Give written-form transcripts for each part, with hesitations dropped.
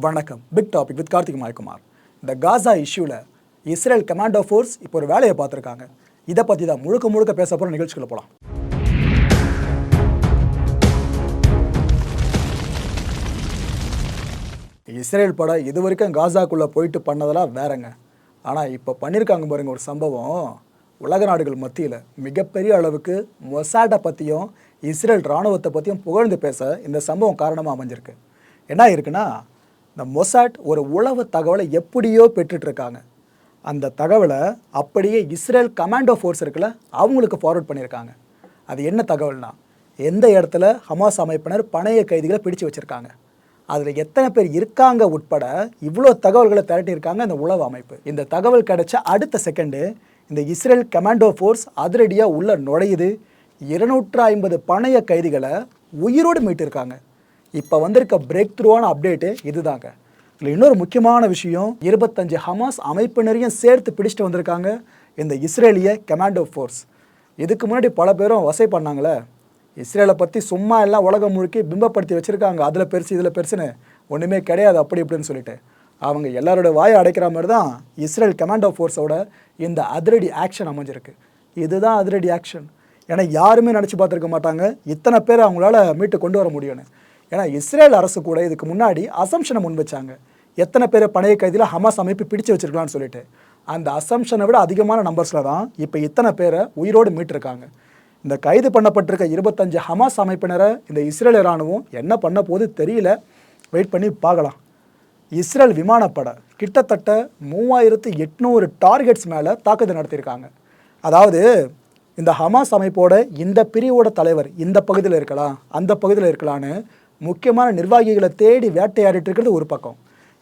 வணக்கம். Big topic with Karthik Mayakumar. இந்த Gaza இஷ்யூவில் இஸ்ரேல் கமாண்டோ ஃபோர்ஸ் இப்போ ஒரு வேலையை பார்த்துருக்காங்க. இதை பற்றி தான் முழுக்க பேச போகிற நிகழ்ச்சிக்குள்ள போகலாம். இஸ்ரேல் படம் இது வரைக்கும் காசாக்குள்ளே போயிட்டு பண்ணதெல்லாம் வேறங்க. ஆனால் இப்போ பண்ணியிருக்காங்க பாருங்க ஒரு சம்பவம். உலக நாடுகள் மத்தியில் மிகப்பெரிய அளவுக்கு மொசாட்டை பற்றியும் இஸ்ரேல் இராணுவத்தை பற்றியும் புகழ்ந்து பேச இந்த சம்பவம் காரணமாக அமைஞ்சிருக்கு. என்ன இருக்குன்னா, இந்த மொசாட் ஒரு உளவு தகவலை எப்படியோ பெற்றுட்ருக்காங்க. அந்த தகவலை அப்படியே இஸ்ரேல் கமாண்டோ ஃபோர்ஸ் இருக்குல்ல, அவங்களுக்கு ஃபார்வர்ட் பண்ணியிருக்காங்க. அது என்ன தகவல்னா, எந்த இடத்துல ஹமாஸ் அமைப்பினர் பணைய கைதிகளை பிடிச்சு வச்சுருக்காங்க, அதில் எத்தனை பேர் இருக்காங்க உட்பட இவ்வளோ தகவல்களை திரட்டியிருக்காங்க இந்த உளவு அமைப்பு. இந்த தகவல் கிடைச்ச அடுத்த செகண்டு இந்த இஸ்ரேல் கமாண்டோ ஃபோர்ஸ் அதிரடியாக உள்ள நுழையுது. 250 பணைய கைதிகளை உயிரோடு மீட்டிருக்காங்க. இப்போ வந்திருக்க பிரேக் த்ரூவான அப்டேட்டு இதுதாங்க. இதில் இன்னொரு முக்கியமான விஷயம், 25 ஹமாஸ் அமைப்பினரையும் சேர்த்து பிடிச்சிட்டு வந்திருக்காங்க இந்த இஸ்ரேலிய கமாண்டோ ஃபோர்ஸ். இதுக்கு முன்னாடி பல பேரும் வசை பண்ணாங்களே, இஸ்ரேலை பற்றி சும்மா எல்லாம் உலகம் முழுக்கி பிம்பப்படுத்தி வச்சுருக்காங்க, அதில் பெருசு இதில் பெருசுன்னு ஒன்றுமே கிடையாது அப்படி இப்படின்னு சொல்லிட்டு. அவங்க எல்லாரோட வாயை அடைக்கிற மாதிரி தான் இஸ்ரேல் கமாண்டோ ஃபோர்ஸோட இந்த அதிரடி ஆக்ஷன் அமைஞ்சிருக்கு. இதுதான் அதிரடி ஆக்ஷன். ஏன்னா யாருமே நினச்சி பார்த்துருக்க மாட்டாங்க இத்தனை பேர் அவங்களால மீட்டு கொண்டு வர முடியும்னு. ஏன்னா இஸ்ரேல் அரசு கூட இதுக்கு முன்னாடி அசம்ஷனை முன் வச்சாங்க, எத்தனை பேரை பணைய கைதியில் ஹமாஸ் அமைப்பு பிடிச்சு வச்சிருக்கலாம்னு சொல்லிட்டு. அந்த அசம்ஷனை விட அதிகமான நம்பர்ஸில் தான் இப்போ இத்தனை பேரை உயிரோடு மீட்டிருக்காங்க. இந்த கைது பண்ணப்பட்டிருக்க 25 ஹமாஸ் அமைப்பினரை இந்த இஸ்ரேல் இராணுவம் என்ன பண்ண போது தெரியல, வெயிட் பண்ணி பார்க்கலாம். இஸ்ரேல் விமானப்படை கிட்டத்தட்ட 3800 டார்கெட்ஸ் மேலே தாக்குதல் நடத்தியிருக்காங்க. அதாவது இந்த ஹமாஸ் அமைப்போட இந்த பிரிவோட தலைவர் இந்த பகுதியில் இருக்கலாம், அந்த பகுதியில் இருக்கலான்னு முக்கியமான நிர்வாகிகளை தேடி வேட்டையாடிட்டு இருக்கிறது ஒரு பக்கம்.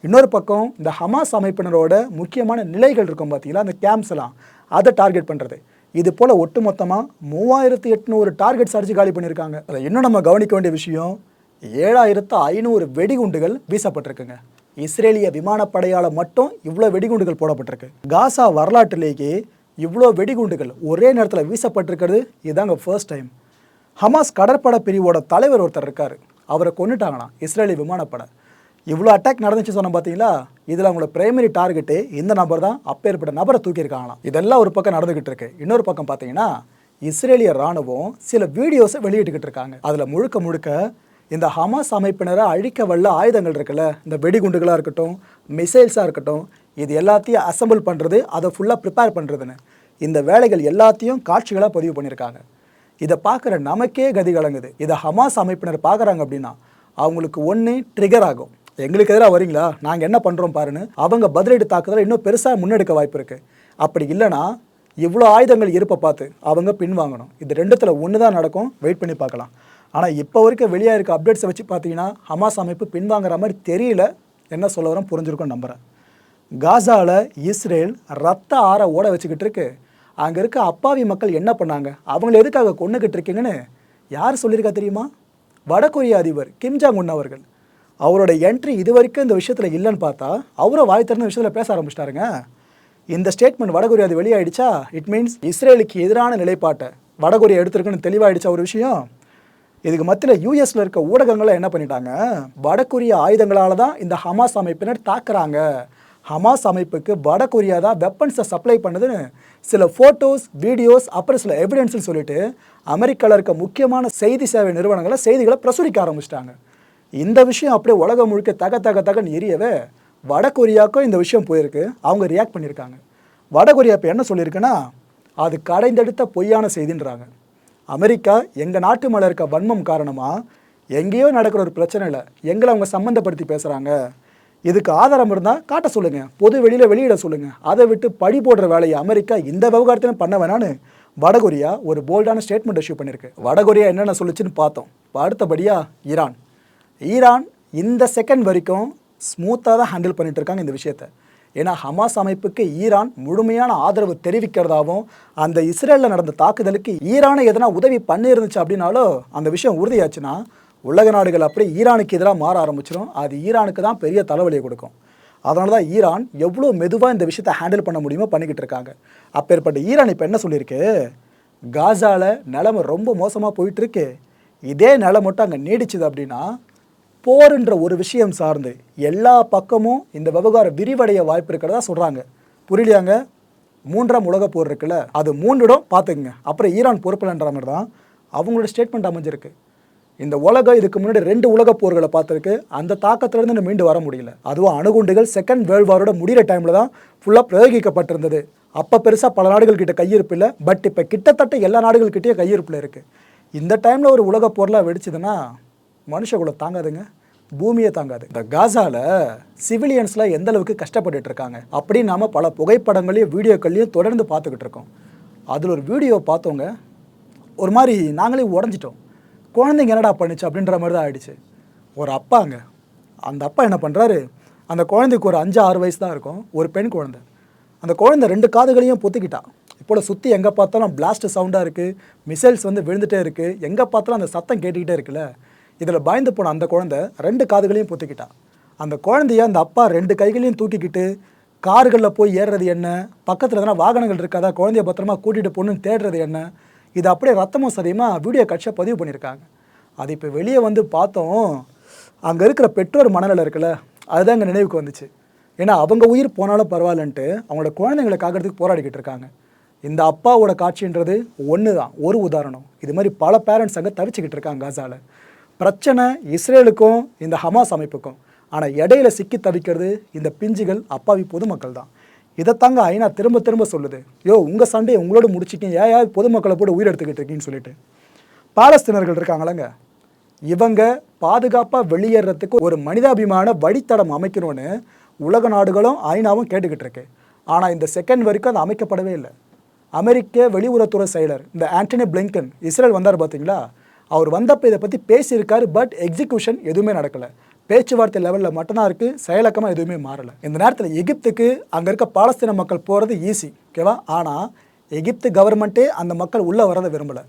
இன்னொரு பக்கம் இந்த ஹமாஸ் அமைப்பினரோட முக்கியமான நிலைகள் இருக்கும் பார்த்தீங்களா, அந்த கேம்ப்ஸ் எல்லாம், அதை டார்கெட் பண்ணுறது. இது போல் ஒட்டுமொத்தமாக 3800 டார்கெட்ஸ் அடித்து காலி பண்ணியிருக்காங்க. அதில் இன்னும் நம்ம கவனிக்க வேண்டிய விஷயம், 7500 வெடிகுண்டுகள் வீசப்பட்டிருக்குங்க. இஸ்ரேலிய விமானப்படையால் மட்டும் இவ்வளோ வெடிகுண்டுகள் போடப்பட்டிருக்கு. காசா வரலாற்றிலேயே இவ்வளோ வெடிகுண்டுகள் ஒரே நேரத்தில் வீசப்பட்டிருக்கிறது இதாங்க ஃபர்ஸ்ட் டைம். ஹமாஸ் கடற்படை பிரிவோட தலைவர் ஒருத்தர் இருக்கார், அவரை கொண்டுட்டாங்களாம் இஸ்ரேலி விமானப்படை. இவ்வளோ அட்டாக் நடந்துச்சு சொன்ன பார்த்தீங்களா, இதில் அவங்களோட பிரைமரி டார்கெட்டு இந்த நபர் தான். அப்பேற்பட்ட நபரை தூக்கியிருக்காங்களாம். இதெல்லாம் ஒரு பக்கம் நடந்துக்கிட்டு இருக்கு. இன்னொரு பக்கம் பார்த்தீங்கன்னா, இஸ்ரேலிய இராணுவம் சில வீடியோஸை வெளியிட்டுக்கிட்டு இருக்காங்க. அதில் முழுக்க இந்த ஹமாஸ் அமைப்பினரை அழிக்க வல்ல ஆயுதங்கள் இருக்குல்ல, இந்த வெடிகுண்டுகளாக இருக்கட்டும், மிசைல்ஸாக இருக்கட்டும், இது எல்லாத்தையும் அசம்பிள் பண்ணுறது, அதை ஃபுல்லாக ப்ரிப்பேர் பண்ணுறதுன்னு இந்த வேலைகள் எல்லாத்தையும் காட்சிகளாக பதிவு பண்ணியிருக்காங்க. இதை பார்க்குற நமக்கே கதி கலங்குது. இதை ஹமாஸ் அமைப்பினர் பார்க்குறாங்க அப்படின்னா அவங்களுக்கு ஒன்று ட்ரிகர் ஆகும், எங்களுக்கு எதிராக வரீங்களா, நாங்கள் என்ன பண்ணுறோம் பாருன்னு அவங்க பதிலடி தாக்குதலை இன்னும் பெருசாக முன்னெடுக்க வாய்ப்பு இருக்குது. அப்படி இல்லைனா இவ்வளோ ஆயுதங்கள் இருப்பை பார்த்து அவங்க பின்வாங்கணும். இது ரெண்டுத்தில் ஒன்று தான் நடக்கும், வெயிட் பண்ணி பார்க்கலாம். ஆனால் இப்போ வரைக்கும் வெளியாக இருக்க அப்டேட்ஸை வச்சு பார்த்தீங்கன்னா ஹமாஸ் அமைப்பு பின்வாங்குற மாதிரி தெரியல. என்ன சொல்ல வரோம் புரிஞ்சிருக்கும் நம்புகிறேன். காசாவில் இஸ்ரேல் ரத்த ஆற ஓட வச்சுக்கிட்டு இருக்கு. அங்கே இருக்க அப்பாவி மக்கள் என்ன பண்ணாங்க, அவங்கள எதுக்காக கொண்டுக்கிட்டு இருக்கீங்கன்னு யார் சொல்லியிருக்கா தெரியுமா? வடகொரிய அதிபர் கிம் ஜாங் உன் அவர்கள். அவரோட என்ட்ரி இது வரைக்கும் இந்த விஷயத்தில் இல்லைன்னு பார்த்தா அவரை வாய் திறந்த விஷயத்தில் பேச ஆரம்பிச்சிட்டாருங்க. இந்த ஸ்டேட்மெண்ட் வடகொரியா அது வெளியாயிடுச்சா, இட் மீன்ஸ் இஸ்ரேலுக்கு எதிரான நிலைப்பாட்டை வடகொரியா எடுத்திருக்குன்னு தெளிவாயிடுச்சா ஒரு விஷயம். இதுக்கு மத்தியில் யூஎஸில் இருக்க ஊடகங்களை என்ன பண்ணிட்டாங்க, வடகொரிய ஆயுதங்களால் தான் இந்த ஹமாஸ் அமைப்பினர் தாக்குறாங்க, ஹமாஸ் அமைப்புக்கு வடகொரியா தான் வெப்பன்ஸை சப்ளை பண்ணுதுன்னு சில ஃபோட்டோஸ், வீடியோஸ், அப்புறம் சில எவிடன்ஸ்னு சொல்லிட்டு அமெரிக்காவில் இருக்க முக்கியமான செய்தி சேவை நிறுவனங்களை செய்திகளை பிரசுரிக்க ஆரம்பிச்சிட்டாங்க. இந்த விஷயம் அப்படியே உலகம் முழுக்க தகன்னு எரியவே வடகொரியாவுக்கும் இந்த விஷயம் போயிருக்கு. அவங்க ரியாக்ட் பண்ணியிருக்காங்க. வடகொரியா இப்போ என்ன சொல்லியிருக்குன்னா, அது கடைந்தெடுத்த பொய்யான செய்தின்றாங்க. அமெரிக்கா எங்கள் நாட்டு மேலே இருக்க வன்மம் காரணமாக எங்கேயோ நடக்கிற ஒரு பிரச்சனை இல்லை, எங்களை அவங்க சம்மந்தப்படுத்தி பேசுகிறாங்க, இதுக்கு ஆதாரம் இருந்தால் காட்ட சொல்லுங்கள், பொது வெளியில் வெளியிட சொல்லுங்கள், அதை விட்டு பழி போடுற வேலையை அமெரிக்கா இந்த விவகாரத்திலும் பண்ண வேணான்னு வடகொரியா ஒரு போல்டான ஸ்டேட்மெண்ட் இஷ்யூ பண்ணியிருக்கு. வடகொரியா என்னென்ன சொல்லிச்சுன்னு பார்த்தோம். இப்போ அடுத்தபடியாக ஈரான் இந்த செகண்ட் வரைக்கும் ஸ்மூத்தாக தான் ஹேண்டில் பண்ணிட்டு இருக்காங்க இந்த விஷயத்தை. ஏன்னா ஹமாஸ் அமைப்புக்கு ஈரான் முழுமையான ஆதரவு தெரிவிக்கிறதாகவும், அந்த இஸ்ரேலில் நடந்த தாக்குதலுக்கு ஈரானை எதனா உதவி பண்ணியிருந்துச்சு அப்படின்னாலும் அந்த விஷயம் உறுதியாச்சுன்னா உலக நாடுகள் அப்படியே ஈரானுக்கு எதிராக மாற ஆரம்பிச்சிடும். அது ஈரானுக்கு தான் பெரிய தலைவலியை கொடுக்கும். அதனால தான் ஈரான் எவ்வளோ மெதுவாக இந்த விஷயத்தை ஹேண்டில் பண்ண முடியுமோ பண்ணிக்கிட்டு இருக்காங்க. அப்பேற்பட்ட ஈரான் இப்போ என்ன சொல்லியிருக்கு, காசாவில் நிலைமை ரொம்ப மோசமாக போயிட்டுருக்கு, இதே நிலை மட்டும் அங்கே நீடிச்சுது அப்படின்னா போர்ன்ற ஒரு விஷயம் சார்ந்து எல்லா பக்கமும் இந்த விவகாரம் விரிவடைய வாய்ப்பு இருக்கிறதா சொல்கிறாங்க. புரியலையாங்க? 3ஆம் உலகப் போர் இருக்குல்ல, அது 3 இடம் பார்த்துக்குங்க. அப்புறம் ஈரான் பொறுப்பில்ன்ற மாதிரி தான் அவங்களோட ஸ்டேட்மெண்ட் அமைஞ்சிருக்கு. இந்த உலகம் இதுக்கு முன்னாடி 2 உலகப் போர்களை பார்த்துருக்கு. அந்த தாக்கத்திலேருந்து மீண்டு வர முடியல. அதுவும் அணுகுண்டுகள் செகண்ட் வேர்ல்டு வாரோட முடிகிற டைமில் தான் ஃபுல்லாக பிரயோகிக்கப்பட்டிருந்தது. அப்போ பெருசாக பல நாடுகள் கிட்ட கையிருப்பு இல்லை. பட் இப்போ கிட்டத்தட்ட எல்லா நாடுகள்கிட்டயும் கையிருப்பில் இருக்குது. இந்த டைமில் ஒரு உலகப் போர்லாம் வெடிச்சதுன்னா மனுஷகுலம் தாங்காதுங்க, பூமியை தாங்காது. இந்த காசாவில் சிவிலியன்ஸ்லாம் எந்த அளவுக்கு கஷ்டப்பட்டுட்டு இருக்காங்க அப்படின்னு நாம் பல புகைப்படங்களையும் வீடியோக்கள்லையும் தொடர்ந்து பார்த்துக்கிட்டு இருக்கோம். அதில் ஒரு வீடியோ பார்த்தவங்க ஒரு மாதிரி நாங்களே உடஞ்சிட்டோம். குழந்தைங்க என்னடா பண்ணுச்சு அப்படின்ற மாதிரி தான் ஆயிடுச்சு. ஒரு அப்பாங்க, அந்த அப்பா என்ன பண்ணுறாரு, அந்த குழந்தைக்கு ஒரு 5-6 வயசு தான் இருக்கும், ஒரு பெண் குழந்தை. அந்த குழந்தை 2 காதுகளையும் பொத்திக்கிட்டான். இப்போ சுற்றி எங்கே பார்த்தாலும் பிளாஸ்ட் சவுண்டாக இருக்குது, மிசைல்ஸ் வந்து விழுந்துகிட்டே இருக்குது, எங்கே பார்த்தாலும் அந்த சத்தம் கேட்டுக்கிட்டே இருக்குல்ல. இதில் பயந்து போன அந்த குழந்தை 2 காதுகளையும் பொத்திக்கிட்டான். அந்த குழந்தைய அந்த அப்பா 2 கைகளையும் தூக்கிக்கிட்டு கார்களில் போய் ஏறுறது என்ன, பக்கத்தில் எதனா வாகனங்கள் இருக்காதா குழந்தைய பத்திரமா கூட்டிகிட்டு போகணுன்னு தேடுறது என்ன, இது அப்படியே ரத்தமும் சதியமாக வீடியோ காட்சியாக பதிவு பண்ணியிருக்காங்க. அது இப்போ வெளியே வந்து பார்த்தோம், அங்கே இருக்கிற பெற்றோர் மனநிலை இருக்குல்ல, அதுதான் எங்கள் நினைவுக்கு வந்துச்சு. ஏன்னா அவங்க உயிர் போனாலும் பரவாயில்லன்ட்டு அவங்களோட குழந்தைங்களை காக்கிறதுக்கு போராடிக்கிட்டு இருக்காங்க. இந்த அப்பாவோட காட்சின்றது ஒன்று தான், ஒரு உதாரணம். இது மாதிரி பல பேரண்ட்ஸ் அங்கே தவிச்சுக்கிட்டு இருக்காங்க காசாவில். பிரச்சனை இஸ்ரேலுக்கும் இந்த ஹமாஸ் அமைப்புக்கும், ஆனால் இடையில சிக்கி தவிக்கிறது இந்த பிஞ்சுகள் அப்பாவி பொதுமக்கள் தான். இதைத்தாங்க ஐநா திரும்ப திரும்ப சொல்லுது, யோ உங்கள் சண்டையை உங்களோட முடிச்சிக்கிங்க, ஏன் பொதுமக்களை போட்டு உயிர் எடுத்துக்கிட்டு இருக்கீங்கன்னு சொல்லிட்டு. பாலஸ்தீனர்கள் இருக்காங்களங்க, இவங்க பாதுகாப்பாக வெளியேறதுக்கு ஒரு மனிதாபிமான வழித்தடம் அமைக்கணும்னு உலக நாடுகளும் ஐநாவும் கேட்டுக்கிட்டு இருக்கு. ஆனால் இந்த செகண்ட் வரைக்கும் அது அமைக்கப்படவே இல்லை. அமெரிக்க வெளியுறவுத்துறை செயலர் இந்த ஆண்டனி பிளிங்கன் இஸ்ரேல் வந்தார் பார்த்தீங்களா, அவர் வந்தப்போ இதை பற்றி பேசியிருக்காரு. பட் எக்ஸிக்யூஷன் எதுவுமே நடக்கலை. பேச்சுவார்த்தை லெவலில் மட்டும்தான் இருக்குது, செயலக்கமாக எதுவுமே மாறலை. இந்த நேரத்தில் எகிப்துக்கு அங்கே இருக்க பாலஸ்தீன மக்கள் போகிறது ஈஸி, ஓகேவா? ஆனால் எகிப்து கவர்மெண்ட்டே அந்த மக்கள் உள்ளே வரதை விரும்பலை.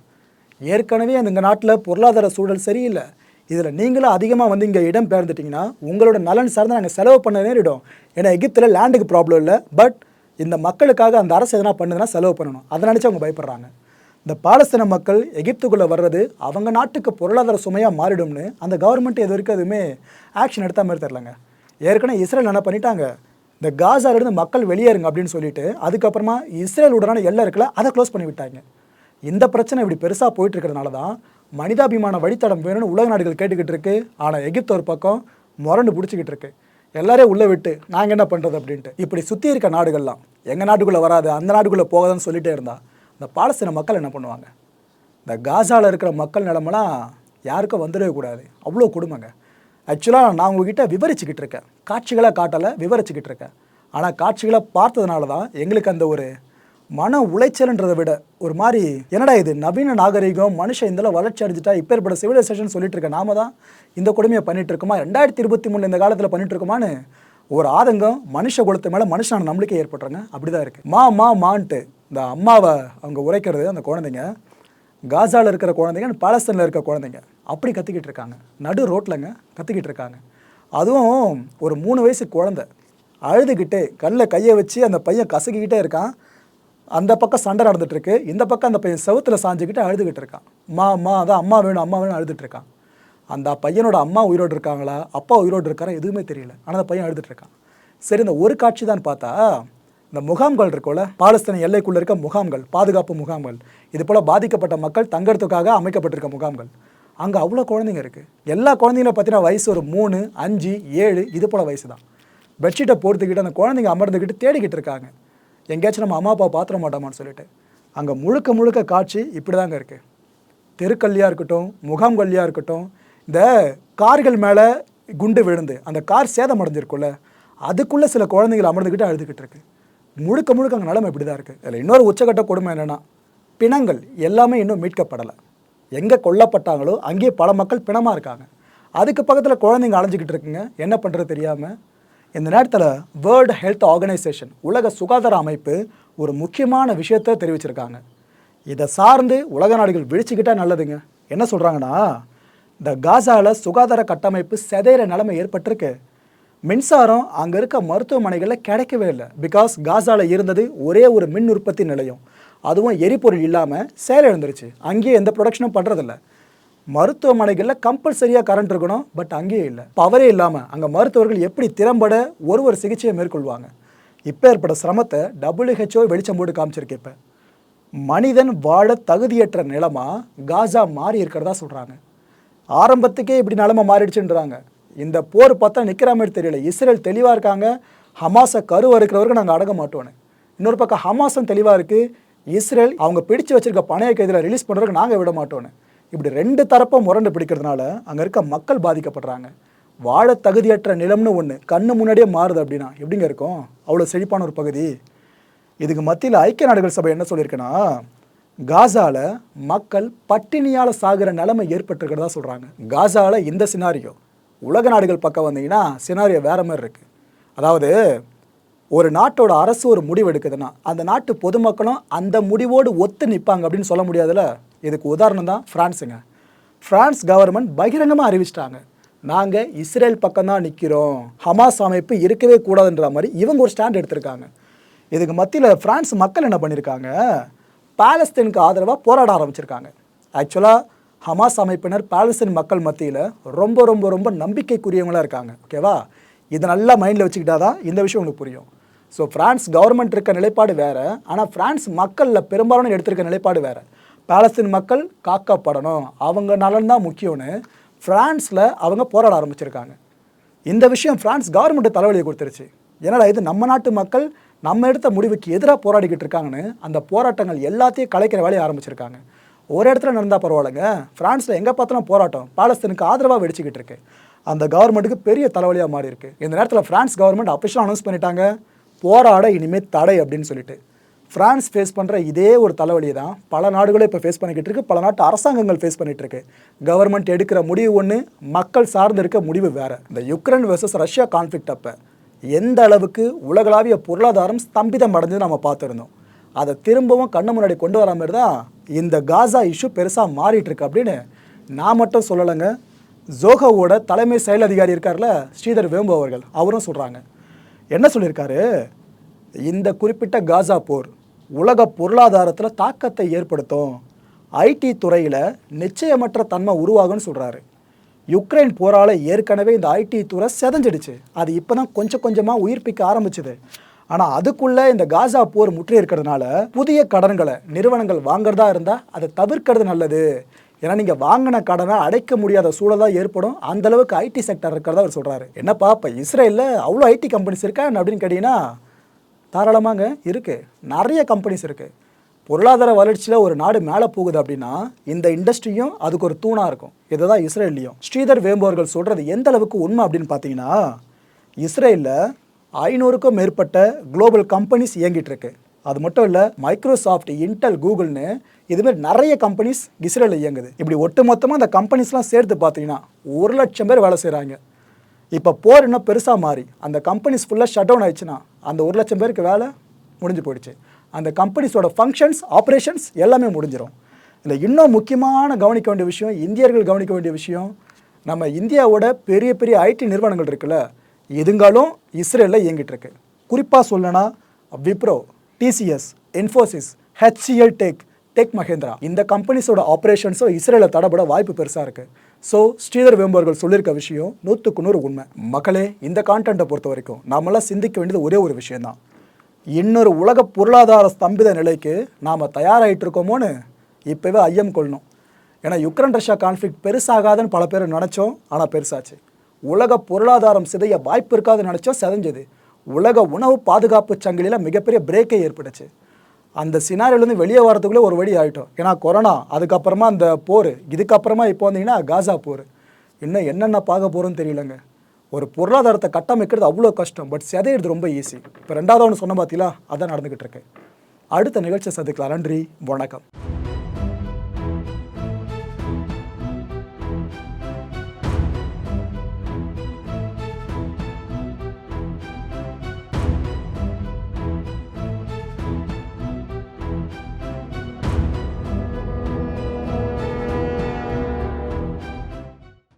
ஏற்கனவே அந்த நாட்டில் பொருளாதார சூழல் சரியில்லை. இதில் நீங்களும் அதிகமாக வந்து இங்கே இடம் பெயர்ந்துட்டிங்கன்னா உங்களோட நலன் சார்ந்து நாங்கள் செலவு பண்ண நேரிடும். ஏன்னா எகிப்தில் லேண்டுக்கு ப்ராப்ளம் இல்லை, பட் இந்த மக்களுக்காக அந்த அரசு எதனா பண்ணுதுன்னா செலவு பண்ணணும். அதை நினச்சி அவங்க பயப்படுறாங்க. இந்த பாலஸ்தீன மக்கள் எகிப்துக்குள்ளே வர்றது அவங்க நாட்டுக்கு பொருளாதார சுமையாக மாறிடும்னு அந்த கவர்மெண்ட் இது வரைக்கும் எதுவுமே ஆக்ஷன் எடுத்த மாதிரி தெரிலங்க. ஏற்கனவே இஸ்ரேல் என்ன பண்ணிட்டாங்க, இந்த காசாவிலிருந்து மக்கள் வெளியேறுங்க அப்படின்னு சொல்லிட்டு அதுக்கப்புறமா இஸ்ரேலுடனான எல்லை இருக்குல்ல, அதை க்ளோஸ் பண்ணி விட்டாங்க. இந்த பிரச்சனை இப்படி பெருசாக போயிட்டு இருக்கிறதுனால தான் மனிதாபிமான வழித்தடம் வேணும்னு உலக நாடுகள் கேட்டுக்கிட்டு இருக்கு. ஆனால் எகிப்து ஒரு பக்கம் முரண்டு பிடிச்சிக்கிட்டு இருக்கு, எல்லாரையும் உள்ளே விட்டு நாங்கள் என்ன பண்ணுறது அப்படின்ட்டு. இப்படி சுற்றி இருக்க நாடுகள்லாம் எங்கள் நாட்டுக்குள்ளே வராது, அந்த நாட்டுக்குள்ளே போகாதுன்னு சொல்லிகிட்டே இருந்தால் இந்த பாலஸ்தீன மக்கள் என்ன பண்ணுவாங்க? இந்த காசாவில் இருக்கிற மக்கள் நிலமெல்லாம் யாருக்கும் வந்துடவே கூடாது, அவ்வளோ கொடுமைங்க. ஆக்சுவலாக நான் உங்ககிட்ட விவரிச்சுக்கிட்டு இருக்கேன், காட்சிகளை காட்டலை, விவரிச்சுக்கிட்டு இருக்கேன். ஆனால் காட்சிகளை பார்த்ததுனால தான் எங்களுக்கு அந்த ஒரு மன உளைச்சல்ன்றதை விட ஒரு மாதிரி என்னடா இது நவீன நாகரிகம், மனுஷன் இந்தளவு வளர்ச்சி அடைஞ்சிட்டா இப்பேற்பட்ட சிவிலைசேஷன் சொல்லிட்டு இருக்க நாம தான் இந்த கொடுமையை பண்ணிட்டு இருக்கோமா, 2023 இந்த காலத்தில் பண்ணிட்டு இருக்கோமான்னு ஒரு ஆதங்கம் மனுஷ குலத்து மேலே மனுஷனான நம்மளுக்கே ஏற்பட்டுருங்க. அப்படி தான் இருக்குது. மான்ட்டு இந்த அம்மாவை அவங்க உரைக்கிறது அந்த குழந்தைங்க, காசாவில் இருக்கிற குழந்தைங்க, பாலஸ்தீனில் இருக்க குழந்தைங்க அப்படி கத்திக்கிட்டு இருக்காங்க, நடு ரோட்லங்க கத்திக்கிட்டு இருக்காங்க. அதுவும் ஒரு 3 வயசு குழந்தை அழுதுகிட்டே கண்ணில் கையை வச்சு அந்த பையன் கசக்கிக்கிட்டே இருக்கான். அந்த பக்கம் சண்டை நடந்துகிட்ருக்கு, இந்த பக்கம் அந்த பையன் செவுத்தில் சாஞ்சிக்கிட்டு அழுதுகிட்டு இருக்கான். அதான் அம்மா வேணும் அழுதுட்டு இருக்கான். அந்த பையனோட அம்மா உயிரோடு இருக்காங்களா, அப்பா உயிரோடு இருக்காரா எதுவுமே தெரியல. ஆனால் அந்த பையன் அழுதுட்டு இருக்கான். சரி, இந்த ஒரு காட்சி தான் பார்த்தா இந்த முகாம்கள் இருக்கும்ல, பாலஸ்தீன எல்லைக்குள்ளே இருக்க முகாம்கள், பாதுகாப்பு முகாம்கள், இது போல் பாதிக்கப்பட்ட மக்கள் தங்கறதுக்காக அமைக்கப்பட்டிருக்க முகாம்கள், அங்கே அவ்வளோ குழந்தைங்க இருக்குது. எல்லா குழந்தைங்கள பார்த்தீங்கன்னா வயசு ஒரு 3, 5, 7 இது போல் வயசு தான். பெட்ஷீட்டை போட்டுக்கிட்டு அந்த குழந்தைங்க அமர்ந்துக்கிட்டு தேடிக்கிட்டு இருக்காங்க, எங்கேயாச்சும் நம்ம அம்மா அப்பா பாத்திர மாட்டோமான்னு சொல்லிட்டு. அங்கே முழுக்க காட்சி இப்படி தாங்க இருக்குது. தெருக்கல்லியாக இருக்கட்டும், முகாம்கல்லியாக இருக்கட்டும், இந்த கார்கள் மேலே குண்டு விழுந்து அந்த கார் சேதம் அடைஞ்சிருக்குல்ல, அதுக்குள்ளே சில குழந்தைகள் அமர்ந்துக்கிட்டு அழுதுகிட்டு இருக்கு. முழுக்க அங்கே நிலைமை இப்படி தான் இருக்குது. இதில் இன்னொரு உச்சக்கட்ட கொடுமை என்னென்னா, பிணங்கள் எல்லாமே இன்னும் மீட்கப்படலை. எங்கே கொல்லப்பட்டாங்களோ அங்கேயே பல மக்கள் பிணமாக இருக்காங்க. அதுக்கு பக்கத்தில் குழந்தைங்க அலைஞ்சிக்கிட்டு இருக்குங்க, என்ன பண்ணுறது தெரியாமல். இந்த நேரத்தில் வேர்ல்டு ஹெல்த் ஆர்கனைசேஷன், உலக சுகாதார அமைப்பு ஒரு முக்கியமான விஷயத்தை தெரிவிச்சிருக்காங்க. இதை சார்ந்து உலக நாடுகள் விழிச்சுக்கிட்டால் நல்லதுங்க. என்ன சொல்கிறாங்கன்னா, இந்த காசாவில் சுகாதார கட்டமைப்பு சிதைகிற நிலைமை ஏற்பட்டிருக்கு. மின்சாரம் அங்கே இருக்க மருத்துவமனைகளில் கிடைக்கவே இல்லை. பிகாஸ் காசாவில் இருந்தது ஒரே ஒரு மின் உற்பத்தி நிலையம், அதுவும் எரிபொருள் இல்லாமல் செயலிழந்துருச்சு. அங்கேயே எந்த ப்ரொடக்ஷனும் பண்ணுறதில்ல. மருத்துவமனைகளில் கம்பல்சரியாக கரண்ட் இருக்கணும், பட் அங்கேயே இல்லை. பவரே இல்லாமல் அங்கே மருத்துவர்கள் எப்படி திறம்பட ஒரு சிகிச்சையை மேற்கொள்வாங்க? இப்போ ஏற்பட்ட சிரமத்தை WHO வெளிச்சம் போட்டு காமிச்சிருக்கு. இப்போ மனிதன் வாழ தகுதியற்ற நிலமா காசா மாறி இருக்கிறதா சொல்கிறாங்க. ஆரம்பத்துக்கே இப்படி நிலமை மாறிடுச்சுன்றாங்க. இந்த போர் பார்த்தா நிற்கிற மாதிரி தெரியல. இஸ்ரேல் தெளிவாக இருக்காங்க, ஹமாஸை கருவறுக்கிறவருக்கு நாங்கள் அடங்க மாட்டோன்னு. இன்னொரு பக்கம் ஹமாஸும் தெளிவாக இருக்குது, இஸ்ரேல் அவங்க பிடிச்சு வச்சிருக்க பணைய கைதில் ரிலீஸ் பண்ணுறதுக்கு நாங்கள் விட மாட்டோன்னு. இப்படி ரெண்டு தரப்பும் முரண்டு பிடிக்கிறதுனால அங்கே இருக்க மக்கள் பாதிக்கப்படுறாங்க. வாழ தகுதியற்ற நிலம்னு ஒன்று கண்ணு முன்னாடியே மாறுது அப்படின்னா எப்படிங்க இருக்கும்? அவ்வளோ செழிப்பான ஒரு பகுதி. இதுக்கு மத்தியில் ஐக்கிய நாடுகள் சபை என்ன சொல்லியிருக்குன்னா, காசாவில் மக்கள் பட்டினியால் சாகிற நிலைமை ஏற்பட்டிருக்கிறதா சொல்கிறாங்க. காசாவில் இந்த சினாரியோ உலக நாடுகள் பக்கம் வந்தீங்கன்னா சினாரியோ வேறு மாதிரி இருக்குது. அதாவது ஒரு நாட்டோட அரசு ஒரு முடிவு எடுக்குதுன்னா அந்த நாட்டு பொதுமக்களும் அந்த முடிவோடு ஒத்து நிற்பாங்க அப்படின்னு சொல்ல முடியாதுல்ல. இதுக்கு உதாரணம் தான் ஃப்ரான்ஸுங்க. ஃப்ரான்ஸ் கவர்மெண்ட் பகிரங்கமாக அறிவிச்சிட்டாங்க, நாங்கள் இஸ்ரேல் பக்கம்தான் நிற்கிறோம், ஹமாஸ் அமைப்பு இருக்கவே கூடாதுன்ற மாதிரி இவங்க ஒரு ஸ்டாண்ட் எடுத்திருக்காங்க. இதுக்கு மத்தியில் ஃப்ரான்ஸ் மக்கள் என்ன பண்ணியிருக்காங்க, பாலஸ்தீனுக்கு ஆதரவாக போராட ஆரம்பிச்சிருக்காங்க. ஆக்சுவலாக ஹமாஸ் அமைப்பினர் பாலஸ்தீன் மக்கள் மத்தியில் ரொம்ப ரொம்ப ரொம்ப நம்பிக்கைக்குரியவங்களாக இருக்காங்க. ஓகேவா? இதை நல்லா மைண்டில் வச்சுக்கிட்டா தான் இந்த விஷயம் உங்களுக்கு புரியும். ஸோ ஃப்ரான்ஸ் கவர்மெண்ட் இருக்க நிலைப்பாடு வேறு, ஆனால் ஃப்ரான்ஸ் மக்களில் பெரும்பாலான எடுத்திருக்க நிலைப்பாடு வேறு. பாலஸ்தீன் மக்கள் காக்கப்படணும், அவங்க நலன் தான் முக்கியம்னு ஃப்ரான்ஸில் அவங்க போராட ஆரம்பிச்சிருக்காங்க. இந்த விஷயம் ஃப்ரான்ஸ் கவர்மெண்ட்டு தலைவலியை கொடுத்துருச்சு. ஏன்னா இது நம்ம நாட்டு மக்கள் நம்ம எடுத்த முடிவுக்கு எதிராக போராடிக்கிட்டு இருக்காங்கன்னு அந்த போராட்டங்கள் எல்லாத்தையும் கலைக்கிற வேலையை ஆரம்பிச்சிருக்காங்க. ஒரு இடத்துல நடந்தால் பரவாயில்லைங்க, ஃப்ரான்ஸில் எங்கே பார்த்தாலும் போராட்டம் பாலஸ்தீனுக்கு ஆதரவாக வெடிச்சிக்கிட்டு இருக்கு. அந்த கவர்மெண்ட்டுக்கு பெரிய தலைவலியாக மாறி இருக்கு. இந்த நேரத்தில் ஃப்ரான்ஸ் கவர்மெண்ட் அஃபிஷியலாக அனௌன்ஸ் பண்ணிட்டாங்க, போராட இனிமேல் தடை அப்படின்னு சொல்லிட்டு. ஃப்ரான்ஸ் ஃபேஸ் பண்ணுற இதே ஒரு தலைவலியை தான் பல நாடுகளும் இப்போ ஃபேஸ் பண்ணிக்கிட்டு இருக்கு, பல நாட்டு அரசாங்கங்கள் ஃபேஸ் பண்ணிட்டு இருக்கு. கவர்மெண்ட் எடுக்கிற முடிவு ஒன்று, மக்கள் சார்ந்து இருக்க முடிவு வேறு. இந்த யுக்ரைன் வெர்சஸ் ரஷ்யா கான்ஃப்ளிக்ட் அப்போ எந்த அளவுக்கு உலகளாவிய பொருளாதாரம் ஸ்தம்பிதம் அடைஞ்சது நம்ம பார்த்துருந்தோம். அதை திரும்பவும் கண்ணு முன்னாடி கொண்டு வர மாதிரி தான் இந்த காசா இஷ்யூ பெருசாக மாறிட்டு இருக்கு அப்படின்னு நான் மட்டும் சொல்லலைங்க. ஜோஹோவோட தலைமை செயல் அதிகாரி இருக்கார்ல ஸ்ரீதர் வேம்பு அவர்கள், அவரும் சொல்கிறாங்க. என்ன சொல்லியிருக்காரு, இந்த குறிப்பிட்ட காசா போர் உலக பொருளாதாரத்தில் தாக்கத்தை ஏற்படுத்தும், ஐடி துறையில் நிச்சயமற்ற தன்மை உருவாகும்னு சொல்கிறாரு. யுக்ரைன் போரால் ஏற்கனவே இந்த ஐடி துறை செதஞ்சிடுச்சு, அது இப்போ தான் கொஞ்சம் கொஞ்சமாக உயிர்ப்பிக்க ஆரம்பிச்சுது. ஆனால் அதுக்குள்ளே இந்த காசா போர் முற்றி இருக்கிறதுனால புதிய கடன்களை நிறுவனங்கள் வாங்குறதா இருந்தால் அதை தவிர்க்கிறது நல்லது. ஏன்னா நீங்கள் வாங்கின கடனை அடைக்க முடியாத சூழலாக ஏற்படும், அந்தளவுக்கு ஐடி செக்டர் இருக்கிறதா அவர் சொல்கிறாரு. என்னப்பா இப்போ இஸ்ரேலில் அவ்வளோ ஐடி கம்பெனிஸ் இருக்கா அப்படின்னு கேட்டிங்கன்னா தாராளமாங்க இருக்குது, நிறைய கம்பெனிஸ் இருக்குது. பொருளாதார வளர்ச்சியில் ஒரு நாடு மேலே போகுது அப்படின்னா இந்த இண்டஸ்ட்ரியும் அதுக்கு ஒரு தூணாக இருக்கும். இதுதான் இஸ்ரேல்லையும். ஸ்ரீதர் வேம்பு அவர்கள் சொல்கிறது எந்த அளவுக்கு உண்மை அப்படின்னு பார்த்தீங்கன்னா, இஸ்ரேலில் 500க்கும் மேற்பட்ட குளோபல் கம்பெனிஸ் இயங்கிட்டு இருக்கு. அது மட்டும் இல்லை, மைக்ரோசாஃப்ட், இன்டெல், கூகுள்னு இதுமாதிரி நிறைய கம்பெனிஸ் இஸ்ரேலில் இயங்குது. இப்படி ஒட்டு மொத்தமாக அந்த கம்பெனிஸ்லாம் சேர்த்து பார்த்தீங்கன்னா 1,00,000 பேர் வேலை செய்கிறாங்க. இப்போ போர் இன்னும் பெருசாக மாறி அந்த கம்பெனிஸ் ஃபுல்லாக ஷட் டவுன் ஆயிடுச்சுன்னா அந்த 1,00,000 பேருக்கு வேலை முடிஞ்சு போயிடுச்சு. அந்த கம்பெனிஸோட ஃபங்க்ஷன்ஸ், ஆப்ரேஷன்ஸ் எல்லாமே முடிஞ்சிடும். இல்லை இன்னும் முக்கியமான கவனிக்க வேண்டிய விஷயம், இந்தியர்கள் கவனிக்க வேண்டிய விஷயம், நம்ம இந்தியாவோட பெரிய பெரிய ஐடி நிறுவனங்கள் இருக்குல்ல, இதுங்களும் இஸ்ரேலில் இயங்கிட்டு இருக்கு. குறிப்பாக சொல்லணும்னா Wipro, TCS, Infosys, HCL tech Mahindra, இந்த கம்பெனிஸோட ஆப்ரேஷன்ஸும் இஸ்ரேலில் தடப்பட வாய்ப்பு பெருசாக இருக்குது. ஸோ ஸ்ரீதர் வேம்பு அவர்கள் சொல்லியிருக்க விஷயம் 100க்கு 100 உண்மை. மக்களே, இந்த கான்டென்ட்டை பொறுத்த வரைக்கும் நாமெல்லாம் சிந்திக்க வேண்டியது ஒரே ஒரு விஷயந்தான், இன்னொரு உலக பொருளாதார ஸ்தம்பித நிலைக்கு நாம் தயாராகிட்டு இருக்கோமோன்னு இப்போவே ஐயம் கொள்ளணும். ஏன்னா யுக்ரைன் ரஷ்யா கான்ஃப்ளிக்ட் பெருசாகாதுன்னு பல பேர் நினச்சோம், ஆனால் பெருசாச்சு. உலக பொருளாதாரம் சிதைய வாய்ப்பு இருக்காதுன்னு நினச்சோம், சிதைஞ்சது. உலக உணவு பாதுகாப்பு சங்கிலியில் மிகப்பெரிய பிரேக்கே ஏற்பட்டுச்சு. அந்த சினாரியிலேருந்து வெளியே வரதுக்குள்ளே ஒரு வழி ஆகிட்டோம். ஏன்னா கொரோனா, அதுக்கப்புறமா அந்த போர், இதுக்கப்புறமா இப்போ வந்தீங்கன்னா காசா போர், இன்னும் என்னென்ன பார்க்க போகிறோன்னு தெரியலங்க. ஒரு பொருளாதாரத்தை கட்டமைக்கிறது அவ்வளோ கஷ்டம், பட் சிதையிறது ரொம்ப ஈஸி. இப்போ ரெண்டாவது ஒன்று சொன்ன பார்த்தீங்களா, அதான் நடந்துக்கிட்டு இருக்கு. அடுத்த நிகழ்ச்சியை சந்திக்கலாம். நன்றி, வணக்கம்.